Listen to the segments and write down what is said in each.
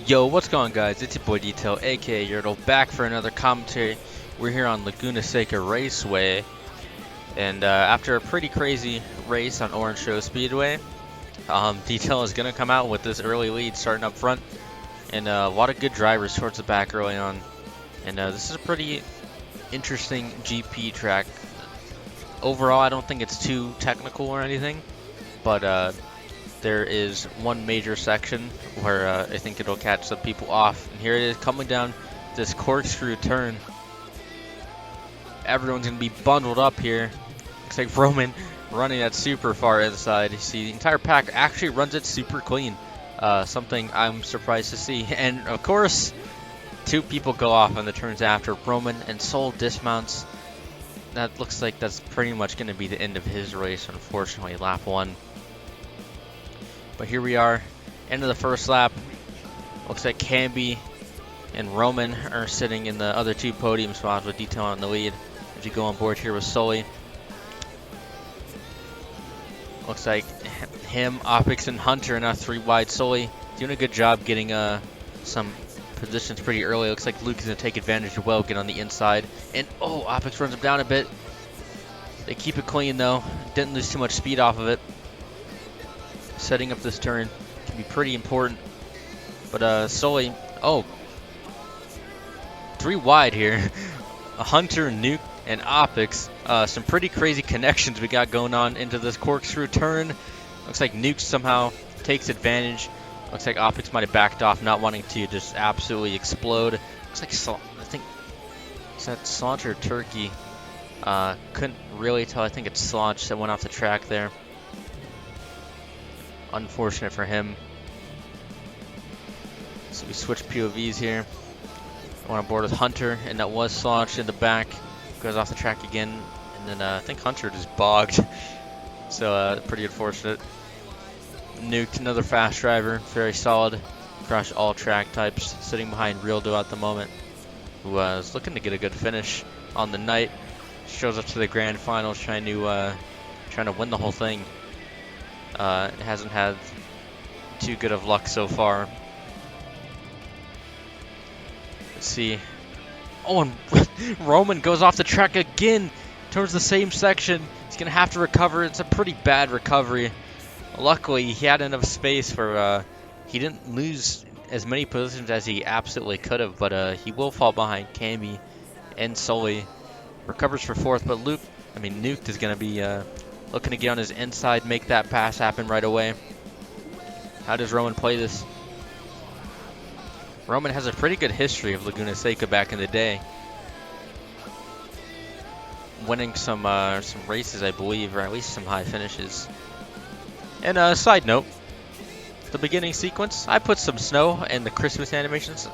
Yo, what's going on, guys? It's your boy Detail, aka Yurtle, back for another commentary. We're here on Laguna Seca Raceway, and after a pretty crazy race on Orange Show Speedway, Detail is going to come out with this early lead starting up front, and a lot of good drivers towards the back early on. And this is a pretty interesting GP track. Overall, I don't think it's too technical or anything, but there is one major section where I think it'll catch some people off. And here it is coming down this corkscrew turn. Everyone's going to be bundled up here. Looks like Roman running that super far inside. You see the entire pack actually runs it super clean. Something I'm surprised to see. And of course, two people go off on the turns after. Roman and Soul dismounts. That looks like that's pretty much going to be the end of his race, unfortunately, lap one. But here we are, end of the first lap. Looks like Camby and Roman are sitting in the other two podium spots with Detail on the lead. As you go on board here with Sully. Looks like him, Opix, and Hunter are now three wide. Sully doing a good job getting some positions pretty early. Looks like Luke is going to take advantage as well, get on the inside. And oh, Opix runs him down a bit. They keep it clean though. Didn't lose too much speed off of it. Setting up this turn can be pretty important. But Sully, oh, three wide here. Hunter, Nuke, and Opix. Some pretty crazy connections we got going on into this corkscrew turn. Looks like Nuke somehow takes advantage. Looks like Opix might have backed off, not wanting to just absolutely explode. Looks like I think is that Slaunch or Turkey. Couldn't really tell. I think it's Slaunch that went off the track there. Unfortunate for him. So we switch POVs here. I want to board with Hunter, and that was Slaunch in the back. Goes off the track again, and then I think Hunter just bogged. So pretty unfortunate. Nuked, another fast driver, very solid across all track types, sitting behind Realdo at the moment, who is looking to get a good finish on the night. Shows up to the grand finals, trying to win the whole thing. Hasn't had too good of luck so far. Let's see. Oh, and Roman goes off the track again towards the same section. He's going to have to recover. It's a pretty bad recovery. Luckily, he had enough space for he didn't lose as many positions as he absolutely could have, but he will fall behind Camby and Sully. Recovers for fourth, but Nuke is going to be looking to get on his inside, make that pass happen right away. How does Roman play this? Roman has a pretty good history of Laguna Seca back in the day. Winning some races, I believe, or at least some high finishes. And a side note, the beginning sequence, I put some snow and the Christmas animations.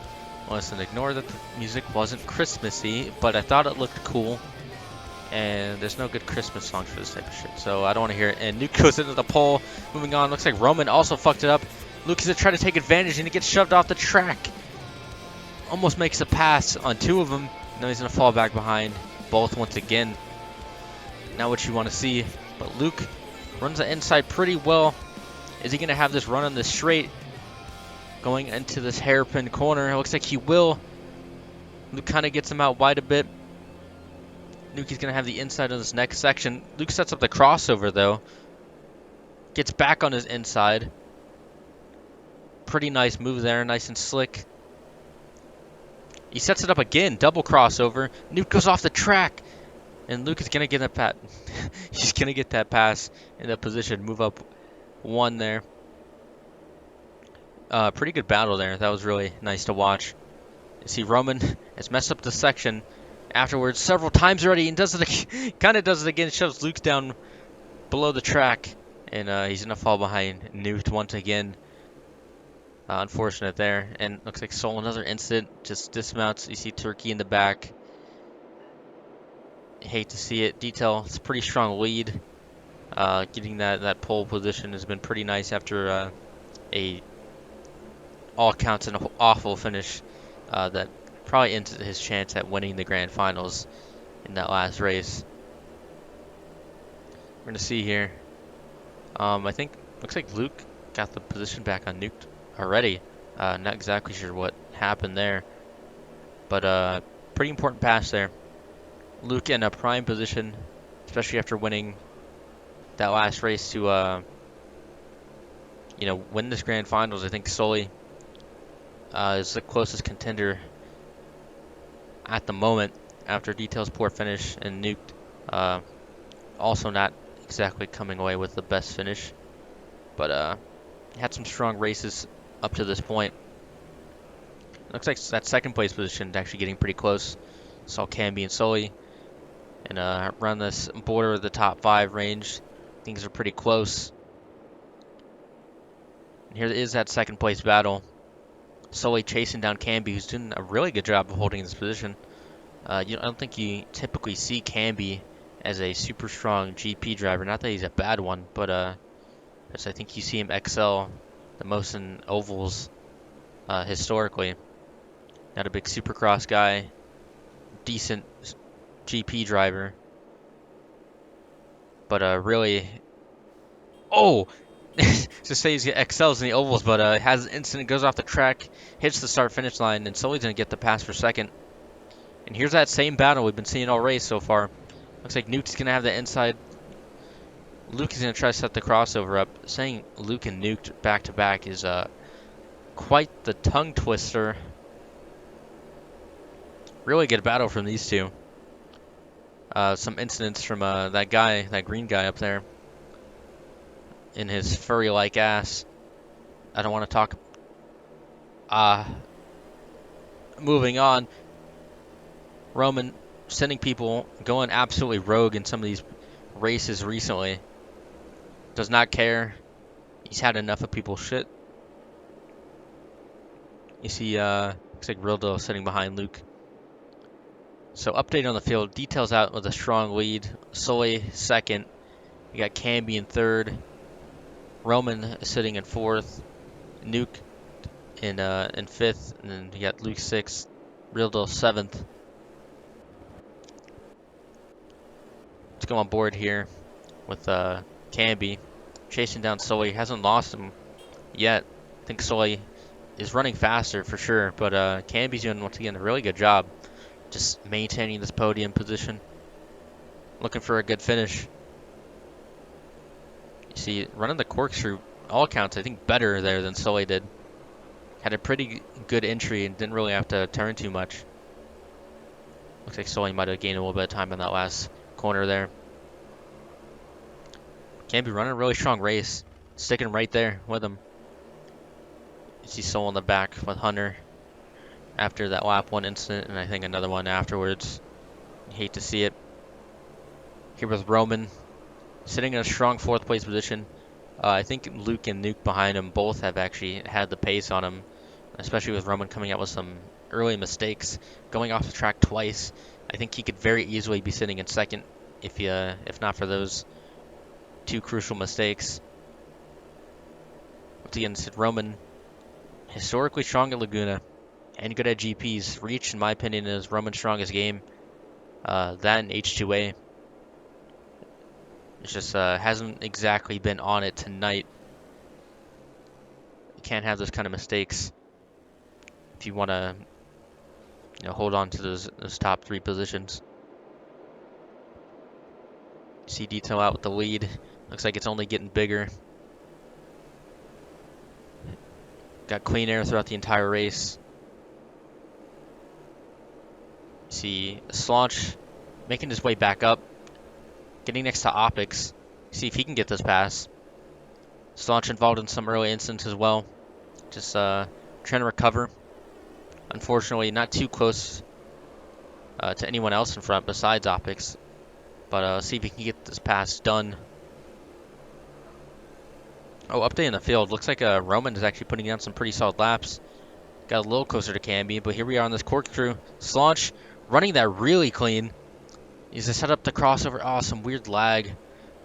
Listen, ignore that the music wasn't Christmassy, but I thought it looked cool. And there's no good Christmas songs for this type of shit, so I don't want to hear it. And Nuke goes into the pole. Moving on, looks like Roman also fucked it up. Luke is going to try to take advantage, and he gets shoved off the track. Almost makes a pass on two of them. Now he's going to fall back behind both once again. Not what you want to see, but Luke runs the inside pretty well. Is he going to have this run on the straight? Going into this hairpin corner. It looks like he will. Luke kind of gets him out wide a bit. Nuke is going to have the inside of this next section. Luke sets up the crossover, though. Gets back on his inside. Pretty nice move there. Nice and slick. He sets it up again. Double crossover. Nuke goes off the track. And Luke is going to get that He's going to get that pass in that position. Move up one there. Pretty good battle there. That was really nice to watch. You see Roman has messed up the section afterwards several times already, and does it kind of does it again. Shoves Luke down below the track, and he's gonna fall behind Newt once again. Unfortunate there, and looks like Soul another incident, just dismounts. You see Turkey in the back. Hate to see it. Detail, it's a pretty strong lead. Getting that pole position has been pretty nice after a all counts an awful finish that probably ends his chance at winning the grand finals in that last race. We're going to see here. I think, looks like Luke got the position back on Nuke already. Not exactly sure what happened there, but pretty important pass there. Luke in a prime position, especially after winning that last race to win this grand finals. I think Sully is the closest contender at the moment after Detail's poor finish, and Nuke also not exactly coming away with the best finish, but had some strong races up to this point. Looks like that second place position is actually getting pretty close. Saw Camby and Sully and around this border of the top 5 range. Things are pretty close. And here is that second place battle. Sully chasing down Camby, who's doing a really good job of holding this position. I don't think you typically see Camby as a super strong GP driver. Not that he's a bad one, but as I think you see him excel the most in ovals historically. Not a big supercross guy, decent GP driver, but really, oh, to say he excels in the ovals, but has an incident, goes off the track, hits the start-finish line, and Sully's gonna get the pass for second. And here's that same battle we've been seeing all race so far. Looks like Nuke's gonna have the inside. Luke is gonna try to set the crossover up. Saying Luke and Nuke back to back is quite the tongue twister. Really good battle from these two. Some incidents from that guy, that green guy up there, in his furry-like ass. I don't want to talk. Moving on. Roman sending people going absolutely rogue in some of these races recently. Does not care. He's had enough of people's shit. You see, looks like Rildo sitting behind Luke. So update on the field. Details out with a strong lead. Sully second. You got Camby in third. Roman is sitting in fourth. Nuke in fifth. And then you got Luke sixth. Rildo seventh. Let's go on board here with Camby. Chasing down Sully. Hasn't lost him yet. I think Sully is running faster for sure. But Camby's doing, once again, a really good job. Just maintaining this podium position. Looking for a good finish. You see, running the corkscrew, all accounts, I think better there than Sully did. Had a pretty good entry and didn't really have to turn too much. Looks like Sully might have gained a little bit of time in that last corner there. Camby running a really strong race. Sticking right there with him. You see Sully in the back with Hunter after that lap 1 incident, and I think another one afterwards. You hate to see it. Here with Roman, sitting in a strong 4th place position. I think Luke and Nuke behind him both have actually had the pace on him, especially with Roman coming out with some early mistakes, going off the track twice. I think he could very easily be sitting in second if not for those 2 crucial mistakes. Once again, Roman, historically strong at Laguna and good at GPs. Reach, in my opinion, is Roman's strongest game. That and H2A. It just hasn't exactly been on it tonight. You can't have those kind of mistakes if you want to, hold on to those top 3 positions. See Detail out with the lead. Looks like it's only getting bigger. Got clean air throughout the entire race. See Slaunch making his way back up. Getting next to Optics. See if he can get this pass. Slaunch involved in some early incidents as well. Just trying to recover. Unfortunately, not too close to anyone else in front besides Optics. But see if he can get this pass done. Oh, update in the field. Looks like Roman is actually putting down some pretty solid laps. Got a little closer to Camby, but here we are on this corkscrew. Slaunch running that really clean. He's to set up the crossover. Oh, some weird lag.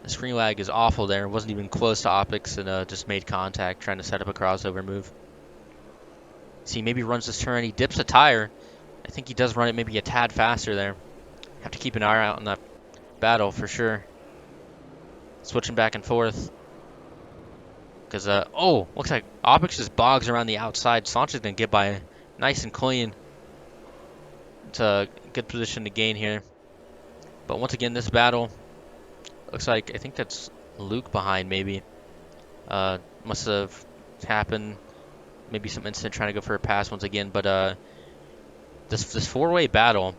The screen lag is awful there. Wasn't even close to Optics and just made contact trying to set up a crossover move. See, maybe runs this turn. He dips a tire. I think he does run it maybe a tad faster there. Have to keep an eye out on that battle for sure. Switching back and forth. Because, oh, looks like Opix just bogs around the outside. Sanch is going to get by nice and clean. It's a good position to gain here. But once again, this battle looks like, I think that's Luke behind maybe. Must have happened. Maybe some incident trying to go for a pass once again. But this four-way battle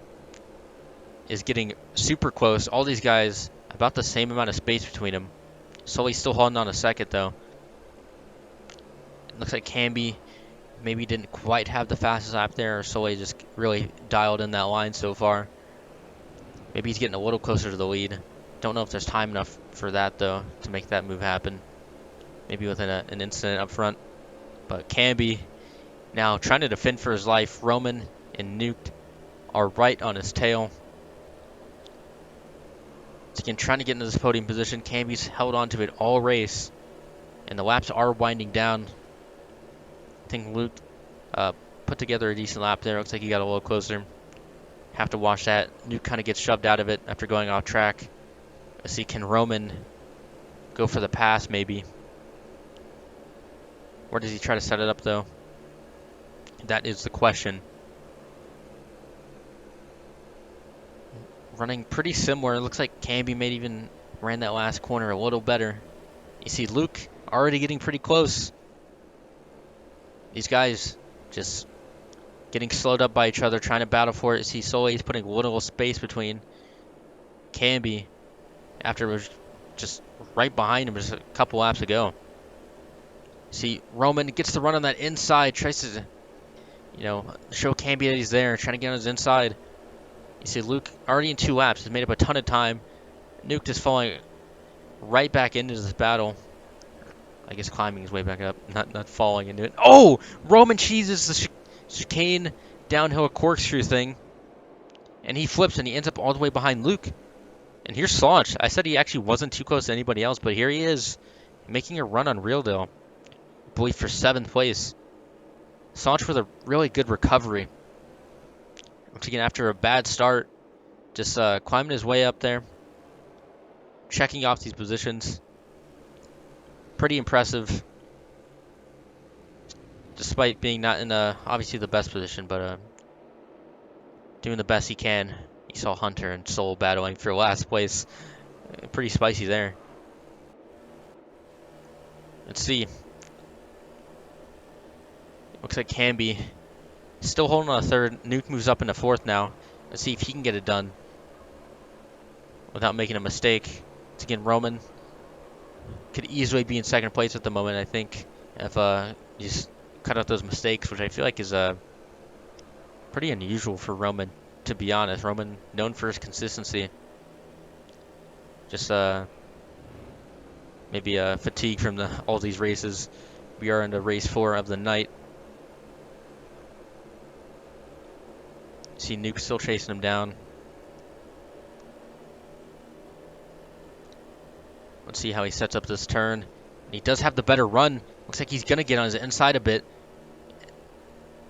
is getting super close. All these guys, about the same amount of space between them. Sully's still holding on a second, though. It looks like Camby maybe didn't quite have the fastest lap there, or Sully just really dialed in that line so far. Maybe he's getting a little closer to the lead. Don't know if there's time enough for that, though, to make that move happen. Maybe with an incident up front. But Camby now trying to defend for his life. Roman and Nuked are right on his tail. So again, trying to get into this podium position. Camby's held on to it all race. And the laps are winding down. I think Luke put together a decent lap there. Looks like he got a little closer. Have to watch that. Nuke kind of gets shoved out of it after going off track. Let's see, can Roman go for the pass maybe? Where does he try to set it up, though? That is the question. Running pretty similar. It looks like Camby may even ran that last corner a little better. You see Luke already getting pretty close. These guys just getting slowed up by each other, trying to battle for it. You see Sully's putting a little space between Camby after it was just right behind him just a couple laps ago. See, Roman gets the run on that inside, tries to, show Camby that he's there, trying to get on his inside. You see Luke already in 2 laps, has made up a ton of time. Nuke just falling right back into this battle. I guess climbing his way back up, not falling into it. Oh! Roman cheeses the chicane downhill corkscrew thing. And he flips and he ends up all the way behind Luke. And here's Sanch. I said he actually wasn't too close to anybody else, but here he is, making a run on Realdale. I believe for 7th place. Sanch with a really good recovery. Once again, after a bad start, just climbing his way up there. Checking off these positions. Pretty impressive. Despite being not in obviously the best position, but doing the best he can. You saw Hunter and Soul battling for last place. Pretty spicy there. Let's see. Looks like Camby still holding on a 3rd. Nuke moves up into 4th now. Let's see if he can get it done without making a mistake. Once again, Roman could easily be in 2nd place at the moment, I think, if you just cut out those mistakes, which I feel like is pretty unusual for Roman, to be honest. Roman, known for his consistency. Just maybe fatigue from all these races. We are into race 4 of the night. See Nuke still chasing him down. Let's see how he sets up this turn. He does have the better run. Looks like he's going to get on his inside a bit.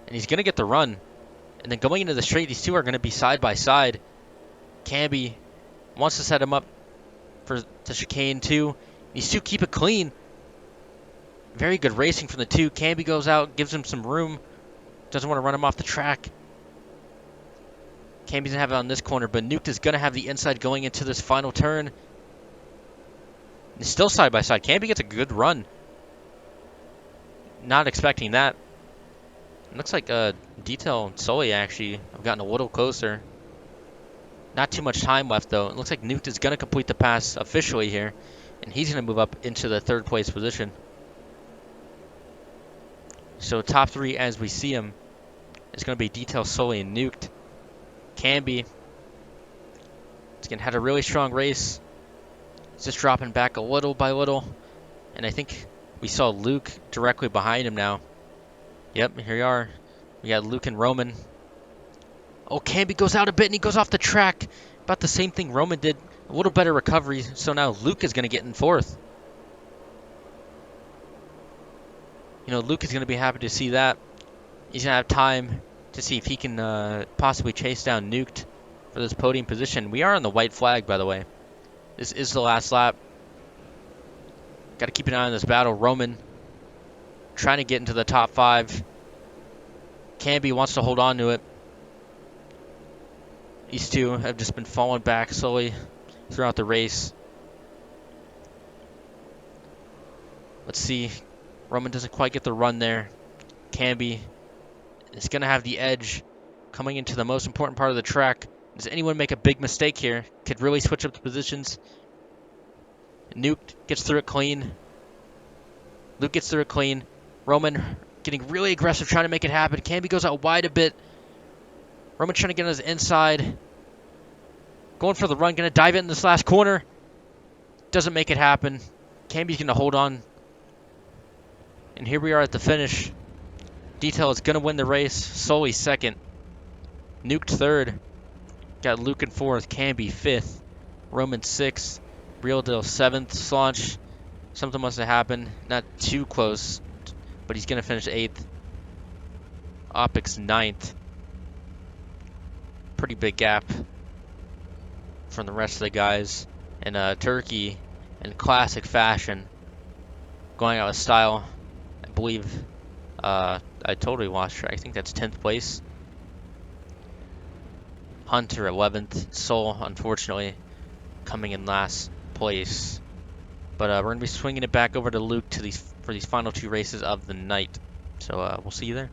And he's going to get the run. And then going into the straight, these two are going to be side by side. Camby wants to set him up for the chicane too. These two keep it clean. Very good racing from the two. Camby goes out, gives him some room. Doesn't want to run him off the track. Camby doesn't have it on this corner, but Nuke is going to have the inside going into this final turn. He's still side by side. Camby gets a good run. Not expecting that. It looks like Detail and Sully actually have gotten a little closer. Not too much time left, though. It looks like Nuke is going to complete the pass officially here. And he's going to move up into the 3rd place position. So top 3 as we see him is going to be Detail, Sully, and Nuked. Camby, again, had a really strong race. He's just dropping back a little by little. And I think we saw Luke directly behind him now. Yep, here we are. We got Luke and Roman. Oh, Camby goes out a bit and he goes off the track. About the same thing Roman did. A little better recovery. So now Luke is going to get in 4th. Luke is going to be happy to see that. He's going to have time to see if he can possibly chase down Nuked for this podium position. We are on the white flag, by the way. This is the last lap. Got to keep an eye on this battle. Roman trying to get into the top 5. Canby wants to hold on to it. These two have just been falling back slowly throughout the race. Let's see. Roman doesn't quite get the run there. Canby is going to have the edge coming into the most important part of the track. Does anyone make a big mistake here? Could really switch up the positions. Nuke gets through it clean. Luke gets through it clean. Roman getting really aggressive, trying to make it happen. Canby goes out wide a bit. Roman trying to get on his inside. Going for the run, going to dive it in this last corner. Doesn't make it happen. Canby's going to hold on. And here we are at the finish. Detail is going to win the race. Sully second. Nuked third. Got Luke in fourth. Canby fifth. Roman sixth. Real Deal seventh. Slaunch. Something must have happened. Not too close, but he's going to finish eighth. Opix ninth. Pretty big gap from the rest of the guys. And Turkey, in classic fashion, going out with style. I believe I totally lost track. I think that's 10th place. Hunter 11th. Soul, unfortunately, coming in last place. But we're going to be swinging it back over to Luke for these final 2 races of the night. So we'll see you there.